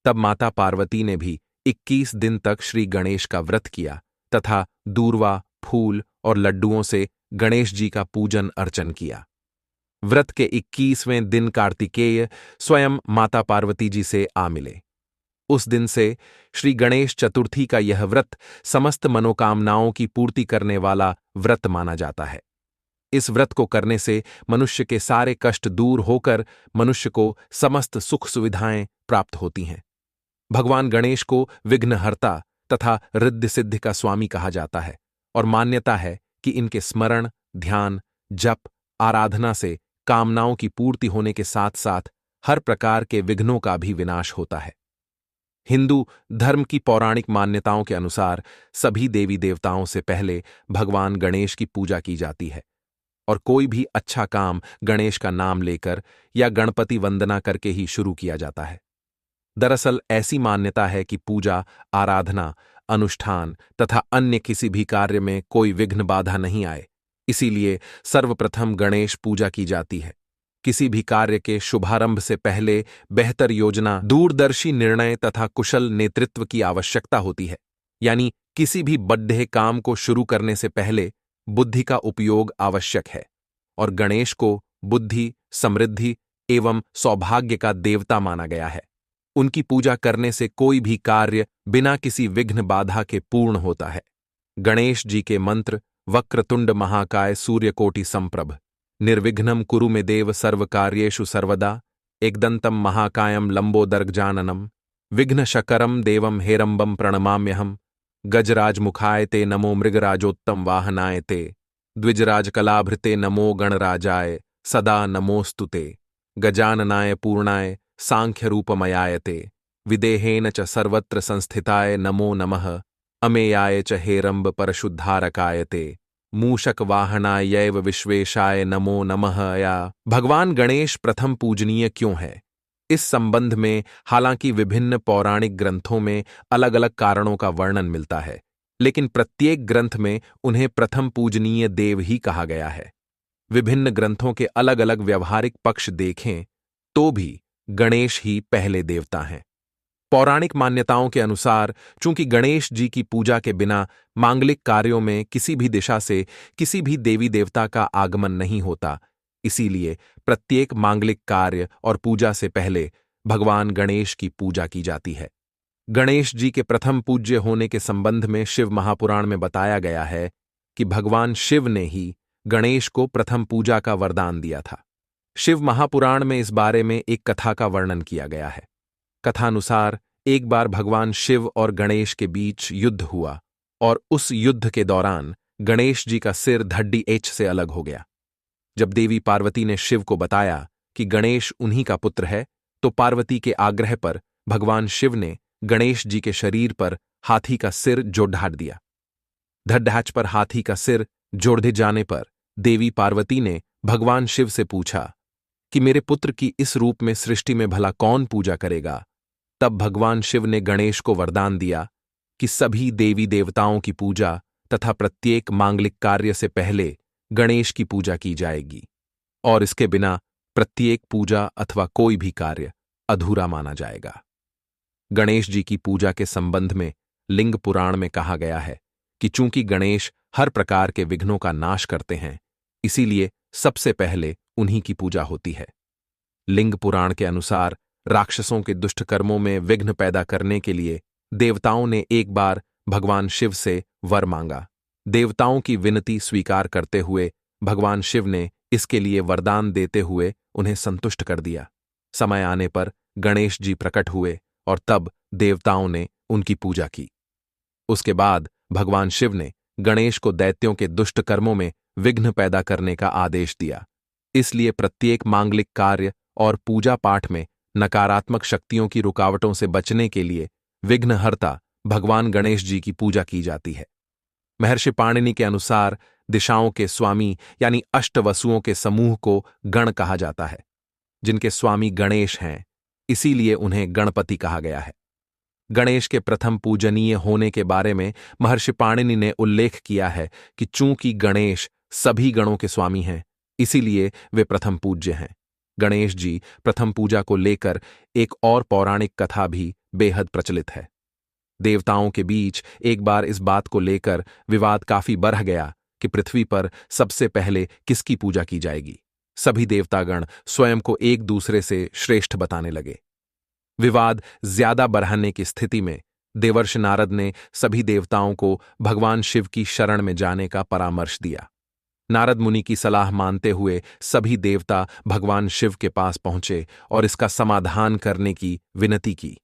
तब माता पार्वती ने भी 21 दिन तक श्री गणेश का व्रत किया तथा दूर्वा, फूल और लड्डुओं से गणेश जी का पूजन अर्चन किया। व्रत के 21वें दिन कार्तिकेय स्वयं माता पार्वती जी से आ मिले। उस दिन से श्री गणेश चतुर्थी का यह व्रत समस्त मनोकामनाओं की पूर्ति करने वाला व्रत माना जाता है। इस व्रत को करने से मनुष्य के सारे कष्ट दूर होकर मनुष्य को समस्त सुख सुविधाएं प्राप्त होती हैं। भगवान गणेश को विघ्नहर्ता तथा रिद्धि सिद्धि का स्वामी कहा जाता है और मान्यता है कि इनके स्मरण, ध्यान, जप, आराधना से कामनाओं की पूर्ति होने के साथ साथ हर प्रकार के विघ्नों का भी विनाश होता है। हिंदू धर्म की पौराणिक मान्यताओं के अनुसार सभी देवी देवताओं से पहले भगवान गणेश की पूजा की जाती है और कोई भी अच्छा काम गणेश का नाम लेकर या गणपति वंदना करके ही शुरू किया जाता है। दरअसल ऐसी मान्यता है कि पूजा, आराधना, अनुष्ठान तथा अन्य किसी भी कार्य में कोई विघ्न बाधा नहीं आए, इसीलिए सर्वप्रथम गणेश पूजा की जाती है। किसी भी कार्य के शुभारंभ से पहले बेहतर योजना, दूरदर्शी निर्णय तथा कुशल नेतृत्व की आवश्यकता होती है। यानी किसी भी बड़े काम को शुरू करने से पहले बुद्धि का उपयोग आवश्यक है और गणेश को बुद्धि, समृद्धि एवं सौभाग्य का देवता माना गया है। उनकी पूजा करने से कोई भी कार्य बिना किसी विघ्न बाधा के पूर्ण होता है। गणेश जी के मंत्र वक्रतुंड महाकाय सूर्यकोटि संप्रभ, निर्विघ्नं कुरु मे देव सर्वकार्येषु सर्वदा, एकदंतम महाकायम लंबोदर्गजाननम, विघ्नशकरम देवम हेरंबम प्रणमाम्यहम, गजराजमुखाय ते नमो मृगराजोत्तम वाहनाय ते, द्विजराजकलाभृते नमो गणराजाय सदा नमोस्तुते, गजाननाय पूर्णाय सांख्यरूपमयायते, विदेहेन च सर्वत्र संस्थिताय नमो नमः, अमेयाय च हेरंब परशुद्धारकायते, मूषक वाहनायैव विश्वेशाय नमो नमः। या भगवान गणेश प्रथम पूजनीय क्यों है? इस संबंध में हालांकि विभिन्न पौराणिक ग्रंथों में अलग अलग कारणों का वर्णन मिलता है, लेकिन प्रत्येक ग्रंथ में उन्हें प्रथम पूजनीय देव ही कहा गया है। विभिन्न ग्रंथों के अलग अलग व्यवहारिक पक्ष देखें तो भी गणेश ही पहले देवता हैं। पौराणिक मान्यताओं के अनुसार चूंकि गणेश जी की पूजा के बिना मांगलिक कार्यों में किसी भी दिशा से किसी भी देवी देवता का आगमन नहीं होता, इसीलिए प्रत्येक मांगलिक कार्य और पूजा से पहले भगवान गणेश की पूजा की जाती है। गणेश जी के प्रथम पूज्य होने के संबंध में शिव महापुराण में बताया गया है कि भगवान शिव ने ही गणेश को प्रथम पूजा का वरदान दिया था। शिव महापुराण में इस बारे में एक कथा का वर्णन किया गया है। कथानुसार एक बार भगवान शिव और गणेश के बीच युद्ध हुआ और उस युद्ध के दौरान गणेश जी का सिर धड्डी एच से अलग हो गया। जब देवी पार्वती ने शिव को बताया कि गणेश उन्हीं का पुत्र है, तो पार्वती के आग्रह पर भगवान शिव ने गणेश जी के शरीर पर हाथी का सिर जोड़ ढाट दिया। धड्डाच पर हाथी का सिर जोड़ दिए जाने पर देवी पार्वती ने भगवान शिव से पूछा कि मेरे पुत्र की इस रूप में सृष्टि में भला कौन पूजा करेगा? तब भगवान शिव ने गणेश को वरदान दिया कि सभी देवी देवताओं की पूजा तथा प्रत्येक मांगलिक कार्य से पहले गणेश की पूजा की जाएगी और इसके बिना प्रत्येक पूजा अथवा कोई भी कार्य अधूरा माना जाएगा। गणेश जी की पूजा के संबंध में लिंग पुराण में कहा गया है कि चूंकि गणेश हर प्रकार के विघ्नों का नाश करते हैं, इसीलिए सबसे पहले उन्हीं की पूजा होती है। लिंग पुराण के अनुसार राक्षसों के दुष्ट कर्मों में विघ्न पैदा करने के लिए देवताओं ने एक बार भगवान शिव से वर मांगा। देवताओं की विनती स्वीकार करते हुए भगवान शिव ने इसके लिए वरदान देते हुए उन्हें संतुष्ट कर दिया। समय आने पर गणेश जी प्रकट हुए और तब देवताओं ने उनकी पूजा की। उसके बाद भगवान शिव ने गणेश को दैत्यों के दुष्ट कर्मों में विघ्न पैदा करने का आदेश दिया। इसलिए प्रत्येक मांगलिक कार्य और पूजा पाठ में नकारात्मक शक्तियों की रुकावटों से बचने के लिए विघ्नहर्ता भगवान गणेश जी की पूजा की जाती है। महर्षि पाणिनि के अनुसार दिशाओं के स्वामी यानी अष्टवसुओं के समूह को गण कहा जाता है, जिनके स्वामी गणेश हैं, इसीलिए उन्हें गणपति कहा गया है। गणेश के प्रथम पूजनीय होने के बारे में महर्षि पाणिनि ने उल्लेख किया है कि चूंकि गणेश सभी गणों के स्वामी हैं, इसीलिए वे प्रथम पूज्य हैं। गणेश जी प्रथम पूजा को लेकर एक और पौराणिक कथा भी बेहद प्रचलित है। देवताओं के बीच एक बार इस बात को लेकर विवाद काफी बढ़ गया कि पृथ्वी पर सबसे पहले किसकी पूजा की जाएगी। सभी देवतागण स्वयं को एक दूसरे से श्रेष्ठ बताने लगे। विवाद ज्यादा बढ़ने की स्थिति में देवर्षि नारद ने सभी देवताओं को भगवान शिव की शरण में जाने का परामर्श दिया। नारद मुनि की सलाह मानते हुए सभी देवता भगवान शिव के पास पहुंचे और इसका समाधान करने की विनती की।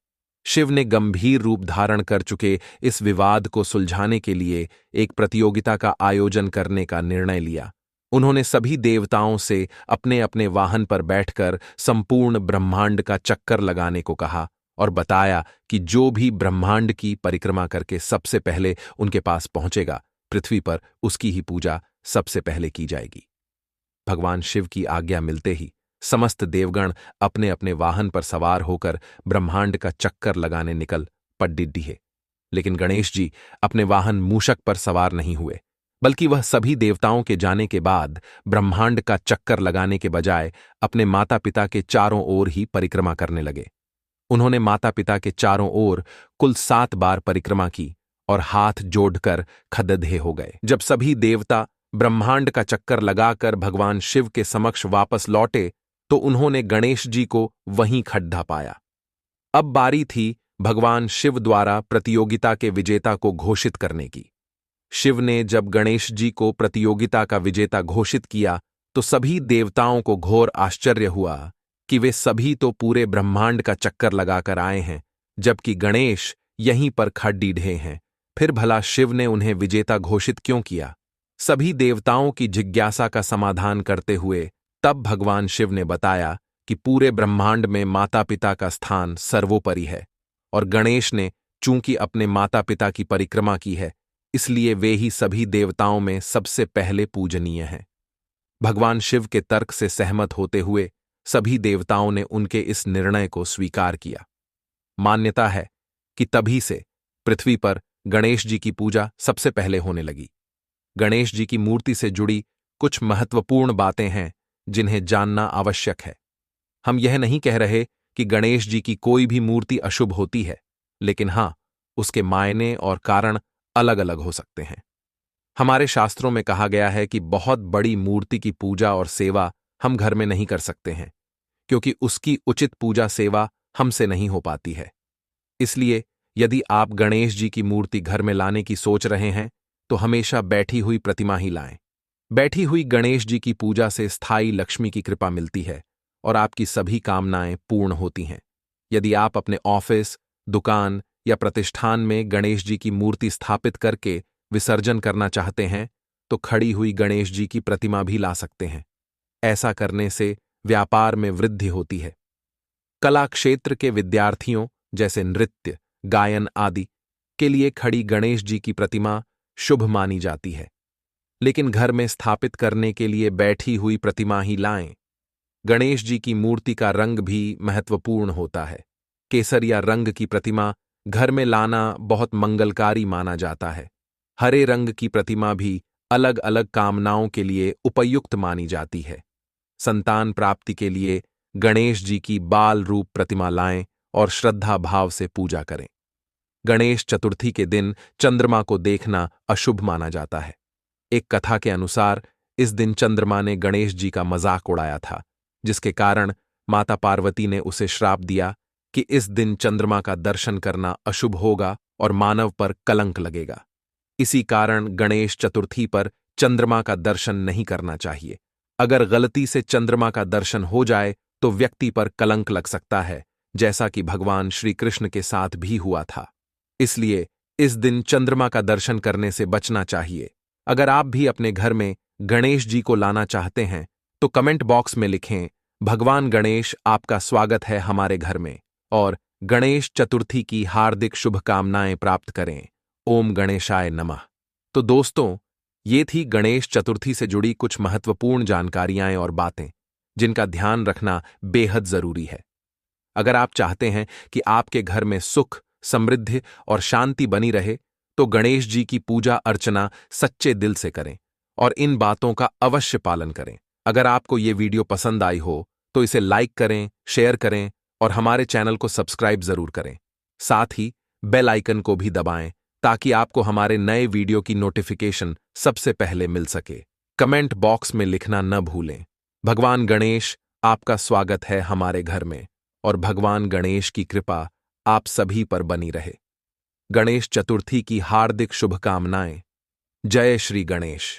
शिव ने गंभीर रूप धारण कर चुके इस विवाद को सुलझाने के लिए एक प्रतियोगिता का आयोजन करने का निर्णय लिया। उन्होंने सभी देवताओं से अपने अपने वाहन पर बैठकर संपूर्ण ब्रह्मांड का चक्कर लगाने को कहा और बताया कि जो भी ब्रह्मांड की परिक्रमा करके सबसे पहले उनके पास पहुंचेगा, पृथ्वी पर उसकी ही पूजा सबसे पहले की जाएगी। भगवान शिव की आज्ञा मिलते ही समस्त देवगण अपने अपने वाहन पर सवार होकर ब्रह्मांड का चक्कर लगाने निकल पड़िड्डिहे। लेकिन गणेश जी अपने वाहन मूषक पर सवार नहीं हुए, बल्कि वह सभी देवताओं के जाने के बाद ब्रह्मांड का चक्कर लगाने के बजाय अपने माता पिता के चारों ओर ही परिक्रमा करने लगे। उन्होंने माता पिता के चारों ओर कुल 7 बार परिक्रमा की और हाथ जोड़कर खदधे हो गए। जब सभी देवता ब्रह्मांड का चक्कर लगाकर भगवान शिव के समक्ष वापस लौटे तो उन्होंने गणेश जी को वहीं खड्डा पाया। अब बारी थी भगवान शिव द्वारा प्रतियोगिता के विजेता को घोषित करने की। शिव ने जब गणेश जी को प्रतियोगिता का विजेता घोषित किया तो सभी देवताओं को घोर आश्चर्य हुआ कि वे सभी तो पूरे ब्रह्मांड का चक्कर लगाकर आए हैं, जबकि गणेश यहीं पर खड़ीढे हैं। फिर भला शिव ने उन्हें विजेता घोषित क्यों किया? सभी देवताओं की जिज्ञासा का समाधान करते हुए तब भगवान शिव ने बताया कि पूरे ब्रह्मांड में माता पिता का स्थान सर्वोपरि है और गणेश ने चूंकि अपने माता पिता की परिक्रमा की है, इसलिए वे ही सभी देवताओं में सबसे पहले पूजनीय हैं। भगवान शिव के तर्क से सहमत होते हुए सभी देवताओं ने उनके इस निर्णय को स्वीकार किया। मान्यता है कि तभी से पृथ्वी पर गणेश जी की पूजा सबसे पहले होने लगी। गणेश जी की मूर्ति से जुड़ी कुछ महत्वपूर्ण बातें हैं जिन्हें जानना आवश्यक है। हम यह नहीं कह रहे कि गणेश जी की कोई भी मूर्ति अशुभ होती है, लेकिन हां, उसके मायने और कारण अलग अलग हो सकते हैं। हमारे शास्त्रों में कहा गया है कि बहुत बड़ी मूर्ति की पूजा और सेवा हम घर में नहीं कर सकते हैं, क्योंकि उसकी उचित पूजा सेवा हमसे नहीं हो पाती है। इसलिए यदि आप गणेश जी की मूर्ति घर में लाने की सोच रहे हैं तो हमेशा बैठी हुई प्रतिमा ही लाएं। बैठी हुई गणेश जी की पूजा से स्थायी लक्ष्मी की कृपा मिलती है और आपकी सभी कामनाएं पूर्ण होती हैं। यदि आप अपने ऑफिस, दुकान या प्रतिष्ठान में गणेश जी की मूर्ति स्थापित करके विसर्जन करना चाहते हैं तो खड़ी हुई गणेश जी की प्रतिमा भी ला सकते हैं। ऐसा करने से व्यापार में वृद्धि होती है। कला क्षेत्र के विद्यार्थियों जैसे नृत्य, गायन आदि के लिए खड़ी गणेश जी की प्रतिमा शुभ मानी जाती है, लेकिन घर में स्थापित करने के लिए बैठी हुई प्रतिमा ही लाएं। गणेश जी की मूर्ति का रंग भी महत्वपूर्ण होता है। केसरिया रंग की प्रतिमा घर में लाना बहुत मंगलकारी माना जाता है। हरे रंग की प्रतिमा भी अलग अलग कामनाओं के लिए उपयुक्त मानी जाती है। संतान प्राप्ति के लिए गणेश जी की बाल रूप प्रतिमा लाएं और श्रद्धा भाव से पूजा करें। गणेश चतुर्थी के दिन चंद्रमा को देखना अशुभ माना जाता है। एक कथा के अनुसार इस दिन चंद्रमा ने गणेश जी का मजाक उड़ाया था, जिसके कारण माता पार्वती ने उसे श्राप दिया कि इस दिन चंद्रमा का दर्शन करना अशुभ होगा और मानव पर कलंक लगेगा। इसी कारण गणेश चतुर्थी पर चंद्रमा का दर्शन नहीं करना चाहिए। अगर गलती से चंद्रमा का दर्शन हो जाए तो व्यक्ति पर कलंक लग सकता है, जैसा कि भगवान श्री कृष्ण के साथ भी हुआ था। इसलिए इस दिन चंद्रमा का दर्शन करने से बचना चाहिए। अगर आप भी अपने घर में गणेश जी को लाना चाहते हैं तो कमेंट बॉक्स में लिखें, भगवान गणेश आपका स्वागत है हमारे घर में, और गणेश चतुर्थी की हार्दिक शुभकामनाएं प्राप्त करें। ओम गणेशाय नमः। तो दोस्तों, ये थी गणेश चतुर्थी से जुड़ी कुछ महत्वपूर्ण जानकारियां और बातें जिनका ध्यान रखना बेहद जरूरी है। अगर आप चाहते हैं कि आपके घर में सुख, समृद्धि और शांति बनी रहे तो गणेश जी की पूजा अर्चना सच्चे दिल से करें और इन बातों का अवश्य पालन करें। अगर आपको ये वीडियो पसंद आई हो तो इसे लाइक करें, शेयर करें और हमारे चैनल को सब्सक्राइब जरूर करें। साथ ही बेल आइकन को भी दबाएं ताकि आपको हमारे नए वीडियो की नोटिफिकेशन सबसे पहले मिल सके। कमेंट बॉक्स में लिखना न भूलें, भगवान गणेश आपका स्वागत है हमारे घर में, और भगवान गणेश की कृपा आप सभी पर बनी रहे। गणेश चतुर्थी की हार्दिक शुभकामनाएं। जय श्री गणेश।